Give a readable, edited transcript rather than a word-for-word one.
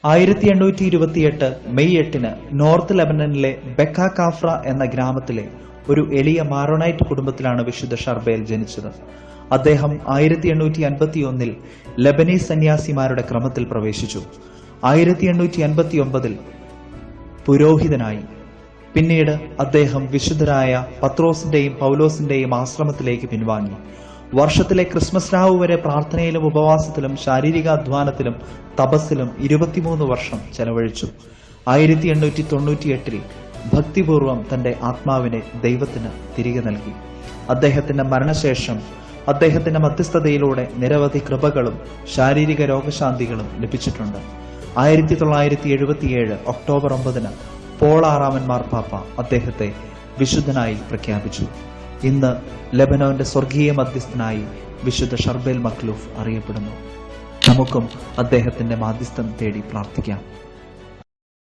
1828 May 8 north ലെബനനിലെ ബെക്ക കാഫ്ര എന്ന ഗ്രാമത്തിലെ ഒരു എളിയ മാറോണൈറ്റ് കുടുംബത്തിലാണ് വിശുദ്ധ ഷർബേൽ ജനിച്ചത്. അദ്ദേഹം 1851 ലെബനീസ് സന്യാസിമാരുടെ ക്രമത്തിൽ പ്രവേശിച്ചു. 1859 പുരോഹിതനായി. പിന്നീട് അദ്ദേഹം വിശുദ്ധരായ പത്രോസിന്റെയും പൗലോസിന്റെയും ആശ്രമത്തിലേക്ക് പിൻവാങ്ങി. വർഷത്തിലെ ക്രിസ്മസ് രാവ് വരെ പ്രാർത്ഥനയിലും ഉപവാസത്തിലും ശാരീരികാധ്വാനത്തിലും തപസ്സിലും 23 വർഷം ചെലവഴിച്ചു. 1898 ഭക്തിപൂർവം തന്റെ ആത്മാവിനെ ദൈവത്തിന് തിരികെ നൽകി. അദ്ദേഹത്തിന്റെ മരണശേഷം അദ്ദേഹത്തിന്റെ മധ്യസ്ഥതയിലൂടെ നിരവധി കൃപകളും ശാരീരിക രോഗശാന്തികളും ലഭിച്ചിട്ടുണ്ട്. 1977 ഒക്ടോബർ 9 പോൾ 6 മാർപ്പാപ്പ അദ്ദേഹത്തെ വിശുദ്ധനായി പ്രഖ്യാപിച്ചു. ഇന്ന് ലെബനോന്റെ സ്വർഗീയ മധ്യസ്ഥനായി വിശുദ്ധ ഷർബേൽ മഖ്ലൂഫ് അറിയപ്പെടുന്നു. നമുക്കും അദ്ദേഹത്തിന്റെ മാധ്യസ്ഥം തേടി പ്രാർത്ഥിക്കാം.